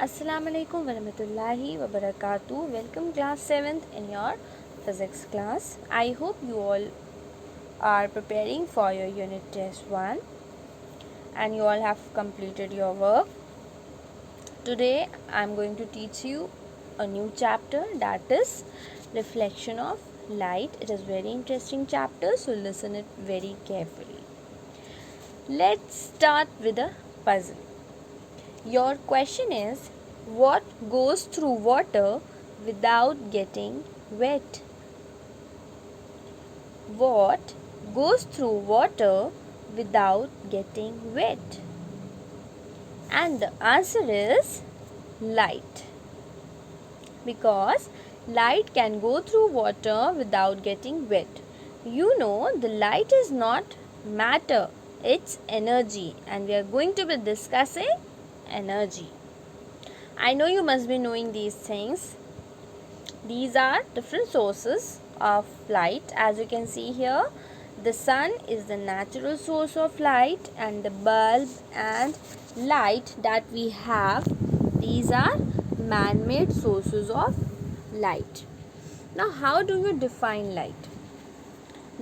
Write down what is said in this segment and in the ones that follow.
Assalamu alaikum warahmatullahi wabarakatuh. Welcome class 7th in your physics class. I hope you all are preparing for your unit test 1 and you all have completed your work. Today I am going to teach you a new chapter, that is reflection of light. It is very interesting chapter, so listen it very carefully. Let's start with a puzzle. Your question is, what goes through water without getting wet? What goes through water without getting wet? And the answer is light. Because light can go through water without getting wet. You know, the light is not matter, it's energy, and we are going to be discussing energy. I know you must be knowing these things. These are different sources of light. As you can see here, the sun is the natural source of light, and the bulb and light that we have, these are man-made sources of light. Now, how do you define light?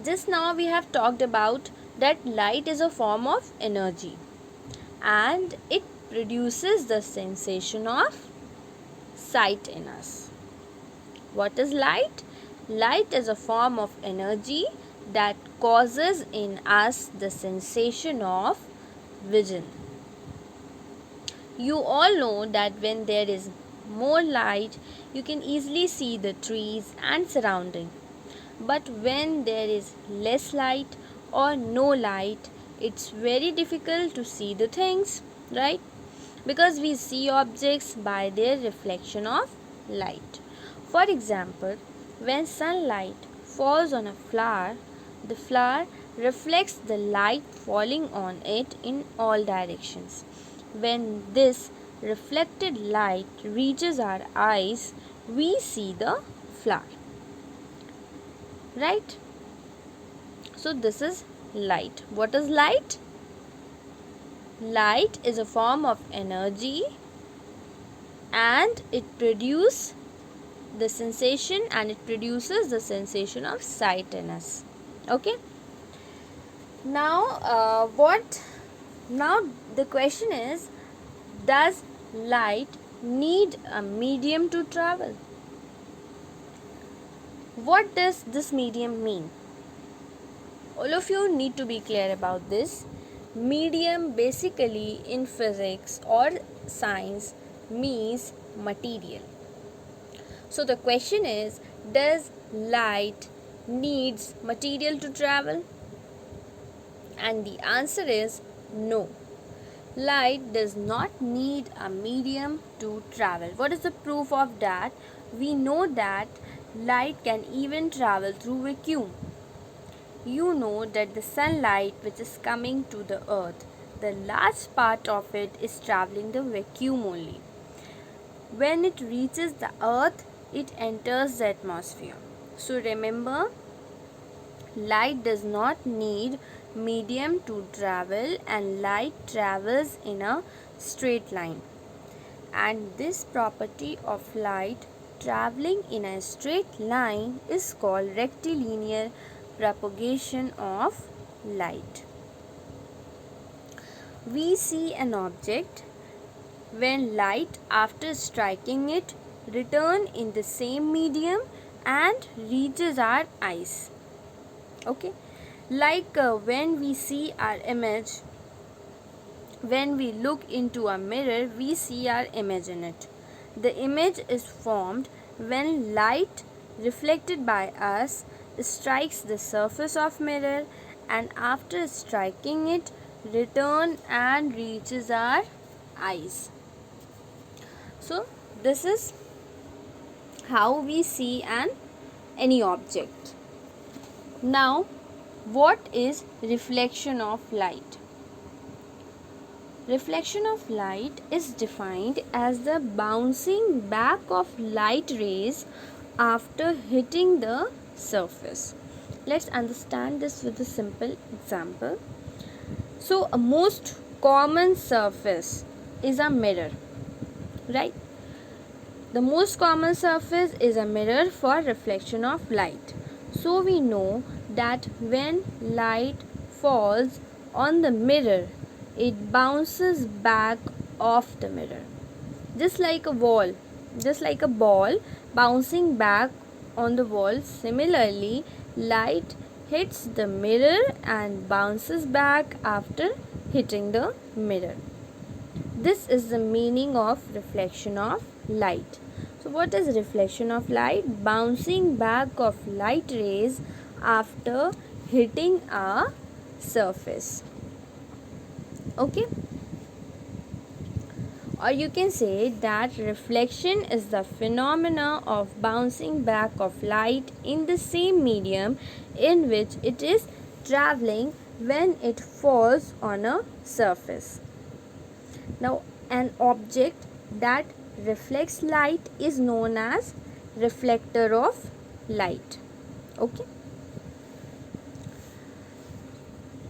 Just now we have talked about that light is a form of energy and it produces the sensation of sight in us. What is light? Light is a form of energy that causes in us the sensation of vision. You all know that when there is more light, you can easily see the trees and surrounding. But when there is less light or no light, it's very difficult to see the things, right? Because we see objects by their reflection of light. For example, when sunlight falls on a flower, the flower reflects the light falling on it in all directions. When this reflected light reaches our eyes, we see the flower. Right? So this is light. What is light? Light is a form of energy and it produces the sensation of sight in us. Okay? Now the question is, does light need a medium to travel? What does this medium mean? All of you need to be clear about this. Medium basically in physics or science means material. So the question is, does light needs material to travel? And the answer is no. Light does not need a medium to travel. What is the proof of that? We know that light can even travel through vacuum. You know that the sunlight which is coming to the earth, the large part of it is traveling the vacuum only. When it reaches the earth, it enters the atmosphere. So remember, light does not need medium to travel and light travels in a straight line. And this property of light traveling in a straight line is called rectilinear propagation of light. We see an object when light after striking it return in the same medium and reaches our eyes. Okay, like when we see our image, when we look into a mirror, we see our image in it. The image is formed when light reflected by us strikes the surface of mirror and after striking it return and reaches our eyes. So this is how we see any object. Now, what is reflection of light? Reflection of light is defined as the bouncing back of light rays after hitting the surface. Let's understand this with a simple example. So, a most common surface is a mirror. right? The most common surface is a mirror for reflection of light. So we know that when light falls on the mirror, it bounces back off the mirror. Just like a wall, just like a ball bouncing back on the wall. Similarly, light hits the mirror and bounces back after hitting the mirror. This is the meaning of reflection of light. So what is reflection of light? Bouncing back of light rays after hitting a surface. Okay? Or you can say that reflection is the phenomena of bouncing back of light in the same medium in which it is traveling when it falls on a surface. Now, an object that reflects light is known as reflector of light. Okay.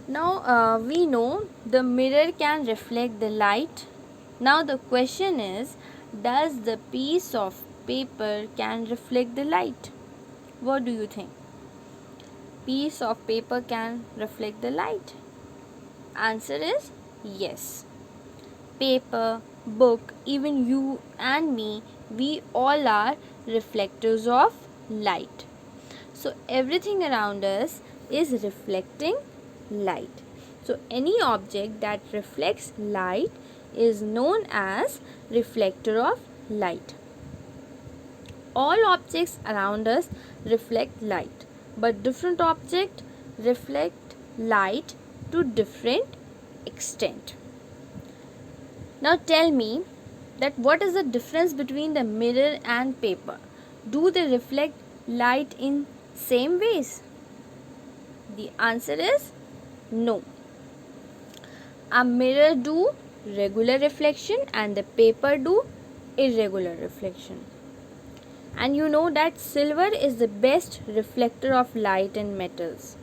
Now, we know the mirror can reflect the light. Now the question is, does the piece of paper can reflect the light? What do you think? Piece of paper can reflect the light? Answer is yes. Paper, book, even you and me, we all are reflectors of light. So everything around us is reflecting light. So any object that reflects light is known as reflector of light. All objects around us reflect light, but different objects reflect light to different extent. Now tell me that what is the difference between the mirror and paper? Do they reflect light in same ways? The answer is no. A mirror do regular reflection and the paper do irregular reflection. And you know that silver is the best reflector of light in metals.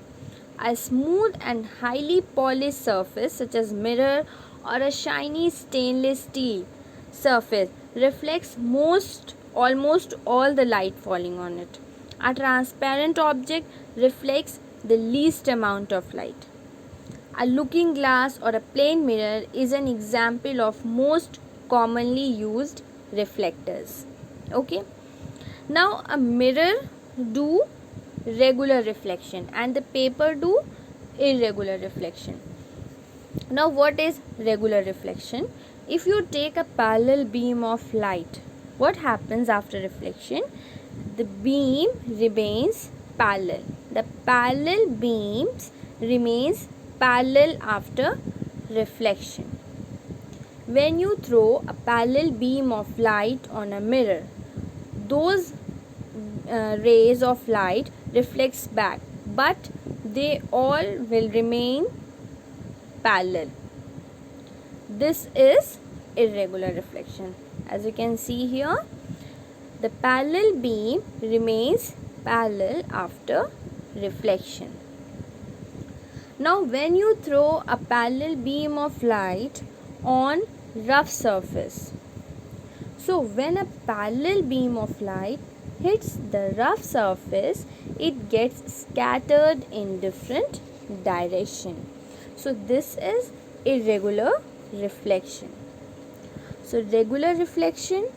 A smooth and highly polished surface such as mirror or a shiny stainless steel surface reflects almost all the light falling on it. A transparent object reflects the least amount of light. A looking glass or a plain mirror is an example of most commonly used reflectors. Okay. Now a mirror do regular reflection and the paper do irregular reflection. Now what is regular reflection? If you take a parallel beam of light, what happens after reflection? The beam remains parallel. The parallel beams remains parallel after reflection. When you throw a parallel beam of light on a mirror, those rays of light reflects back, but they all will remain parallel. This is irregular reflection. As you can see here, the parallel beam remains parallel after reflection. Now when you throw a parallel beam of light on rough surface, so when a parallel beam of light hits the rough surface, it gets scattered in different direction. So this is irregular reflection. So regular reflection,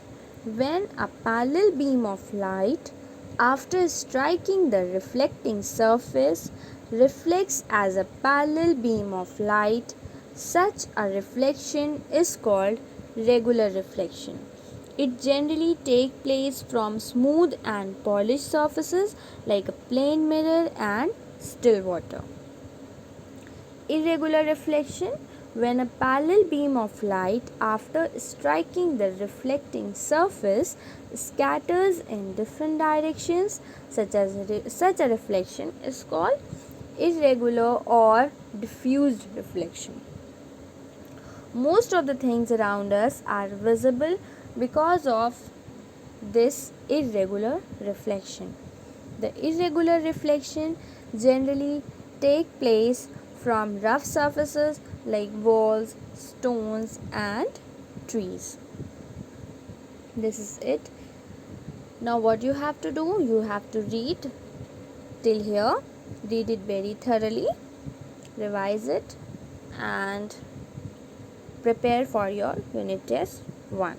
when a parallel beam of light after striking the reflecting surface reflects as a parallel beam of light, such a reflection is called regular reflection. It generally takes place from smooth and polished surfaces like a plain mirror and still water. Irregular reflection, when a parallel beam of light after striking the reflecting surface scatters in different directions, such a reflection is called irregular or diffused reflection. Most of the things around us are visible because of this irregular reflection. The irregular reflection generally take place from rough surfaces like walls, stones and trees. This is it. Now what you have to do, you have to read till here, read it very thoroughly, revise it, and prepare for your unit test 1.